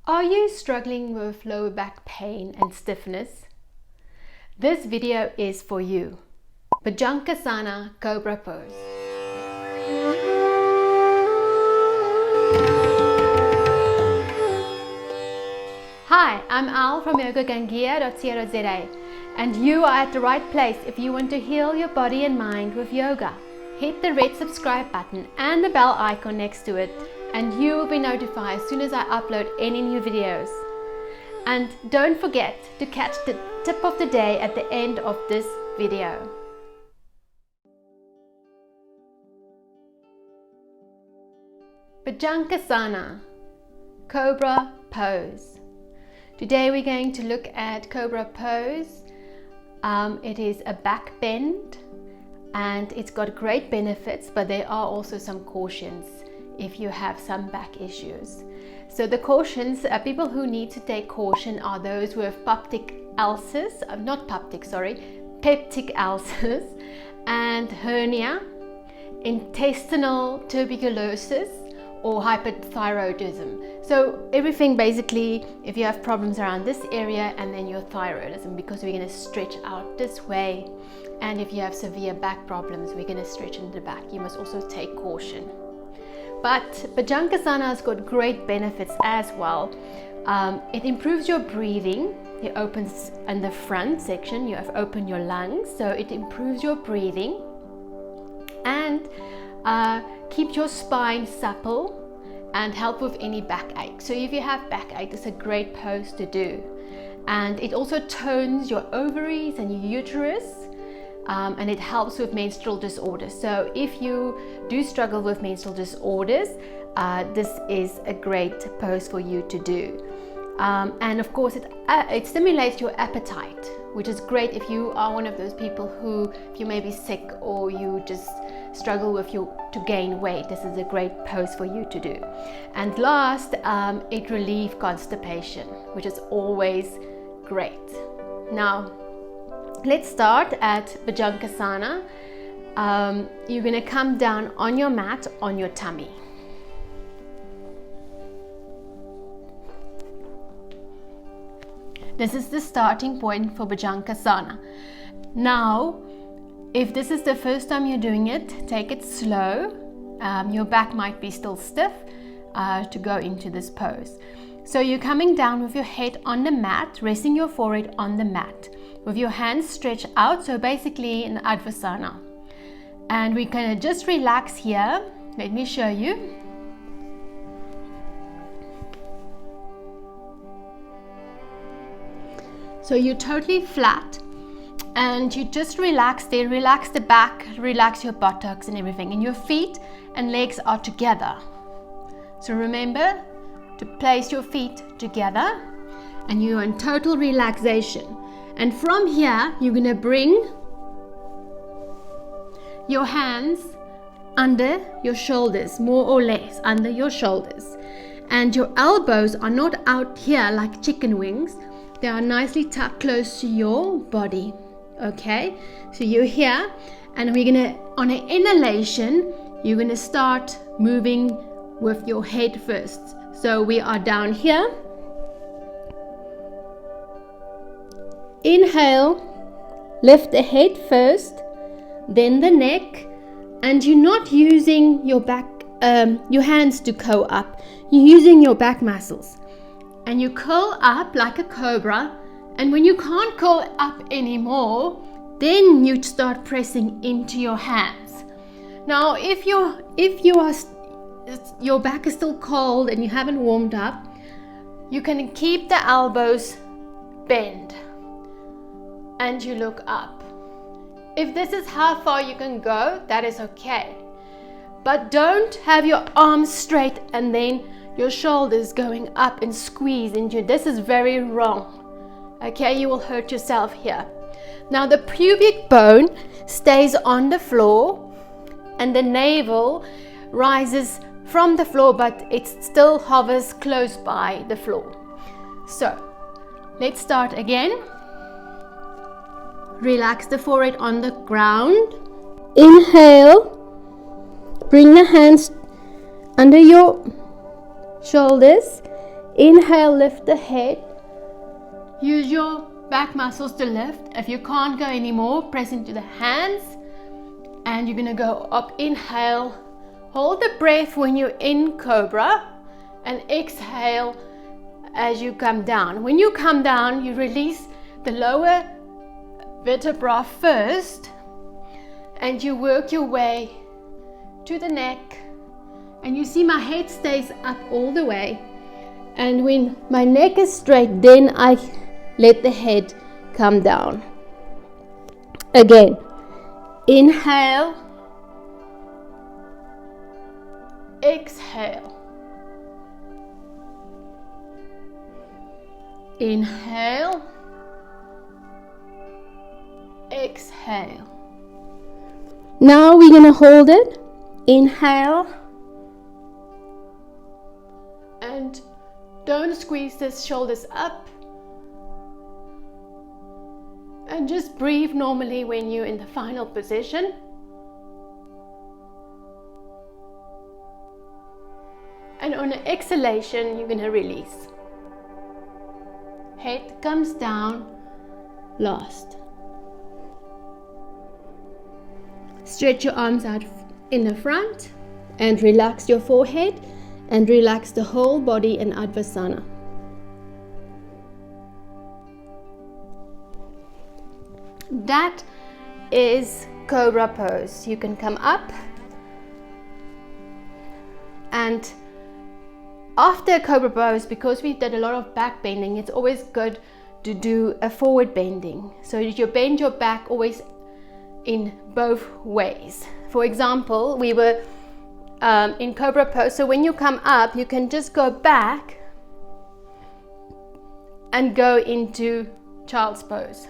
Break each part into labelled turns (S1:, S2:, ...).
S1: Are you struggling with lower back pain and stiffness? This video is for you. Bhujangasana Cobra pose. Hi, I'm Al from Yoga Gangeya.co.za, and you are at the right place if you want to heal your body and mind with yoga. Hit the red subscribe button and the bell icon next to it, and you will be notified as soon as I upload any new videos. And don't forget to catch the tip of the day at the end of this video. Bhujangasana Cobra pose. Today we're going to look at Cobra pose. It is a back bend and it's got great benefits, but there are also some cautions if you have some back issues. So the cautions, people who need to take caution are those with peptic ulcers, peptic ulcers and hernia, intestinal tuberculosis, or hyperthyroidism. So everything basically, if you have problems around this area and then your thyroidism, because we're going to stretch out this way, and if you have severe back problems, we're going to stretch in the back. You must also take caution. But Bhujangasana has got great benefits as well. It improves your breathing. It opens in the front section, you have opened your lungs, so it improves your breathing and keep your spine supple and help with any backache. So if you have backache, it's a great pose to do. And it also tones your ovaries and your uterus, and it helps with menstrual disorders. So if you do struggle with menstrual disorders, this is a great pose for you to do. And of course it stimulates your appetite, which is great if you are one of those people who, if you may be sick or you just struggle with to gain weight, this is a great pose for you to do. And last, it relieves constipation, which is always great. Now let's start at Bhujangasana. You're going to come down on your mat on your tummy. This is the starting point for Bhujangasana. Now, if this is the first time you're doing it, take it slow. Your back might be still stiff to go into this pose. So you're coming down with your head on the mat, resting your forehead on the mat, with your hands stretched out, so basically in Advasana. And we're going to just relax here. Let me show you. So you're totally flat and you just relax there, relax the back, relax your buttocks and everything, and your feet and legs are together. So remember to place your feet together and you're in total relaxation. And from here you're going to bring your hands under your shoulders, more or less under your shoulders, and your elbows are not out here like chicken wings. They are nicely tucked close to your body. Okay, so you're here, and we're gonna, on an inhalation, you're gonna start moving with your head first. So we are down here. Inhale, lift the head first, then the neck, and you're not using your back, your hands to curl up. You're using your back muscles. And you curl up like a cobra, and when you can't curl up anymore, then you start pressing into your hands. Now if your back is still cold and you haven't warmed up, you can keep the elbows bent and you look up. If this is how far you can go, that is okay, but don't have your arms straight and then your shoulders going up and squeeze into you. This is very wrong. Okay, you will hurt yourself here. Now the pubic bone stays on the floor and the navel rises from the floor, but it still hovers close by the floor. So let's start again. Relax the forehead on the ground. Inhale. Bring the hands under your shoulders. Inhale, lift the head. Use your back muscles to lift. If you can't go anymore, press into the hands. And you're going to go up. Inhale. Hold the breath when you're in Cobra. And exhale as you come down. When you come down, you release the lower vertebra first. And you work your way to the neck. And you see my head stays up all the way. And when my neck is straight, then I let the head come down. Again, inhale, exhale. Inhale, exhale. Now we're going to hold it. Inhale. And don't squeeze the shoulders up. And just breathe normally when you're in the final position. And on an exhalation, you're going to release. Head comes down last. Stretch your arms out in the front and relax your forehead and relax the whole body in Advasana. That is Cobra pose. You can come up, and after Cobra pose, because we did a lot of back bending, it's always good to do a forward bending. So you bend your back always in both ways. For example, we were in Cobra pose, so when you come up, you can just go back and go into child's pose.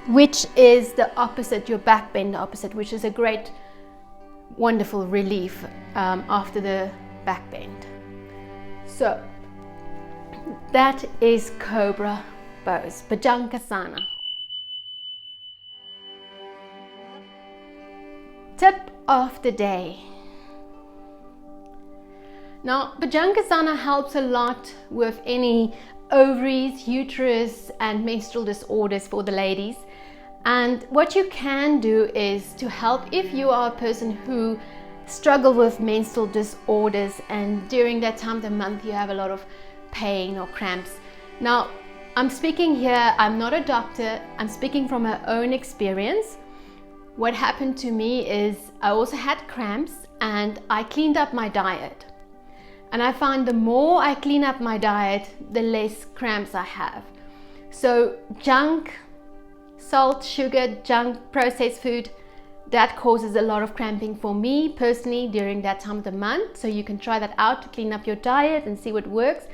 S1: Which is the opposite, your back bend opposite, which is a great, wonderful relief after the back bend. So that is Cobra pose, Bhujangasana. Tip of the day. Now, Bhujangasana helps a lot with any ovaries, uterus, and menstrual disorders for the ladies. And what you can do is to help if you are a person who struggle with menstrual disorders and during that time of the month you have a lot of pain or cramps. Now, I'm speaking here, I'm not a doctor, I'm speaking from my own experience. What happened to me is I also had cramps and I cleaned up my diet. And I find the more I clean up my diet, the less cramps I have. So junk, salt, sugar, junk, processed food, that causes a lot of cramping for me personally during that time of the month. So you can try that out to clean up your diet and see what works.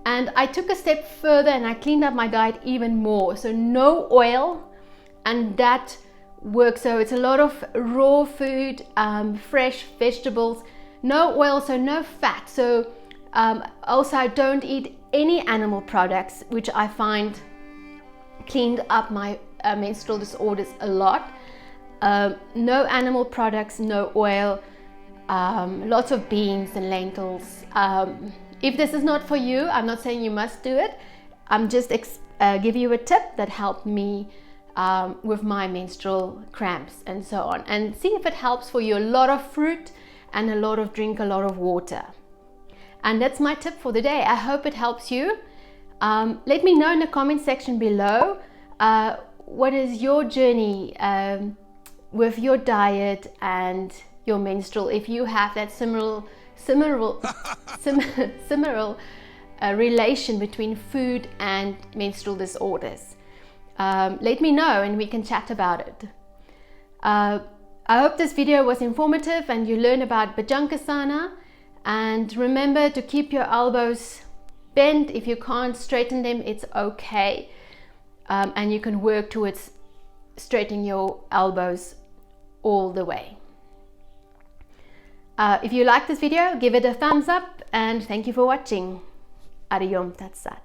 S1: And I took a step further and I cleaned up my diet even more. So no oil, and that works. So it's a lot of raw food, fresh vegetables, no oil, so no fat. So also I don't eat any animal products, which I find cleaned up my menstrual disorders a lot. No animal products, no oil, lots of beans and lentils. If this is not for you, I'm not saying you must do it. I'm just give you a tip that helped me with my menstrual cramps and so on. And see if it helps for you. A lot of fruit and drink a lot of water. And that's my tip for the day. I hope it helps you. Let me know in the comment section below what is your journey with your diet and your menstrual, if you have that similar relation between food and menstrual disorders. Let me know and we can chat about it. I hope this video was informative and you learned about Bhujangasana. And remember to keep your elbows bent. If you can't straighten them, it's okay. And you can work towards straightening your elbows all the way. If you like this video, give it a thumbs up and thank you for watching. Ariyom Tat Sat.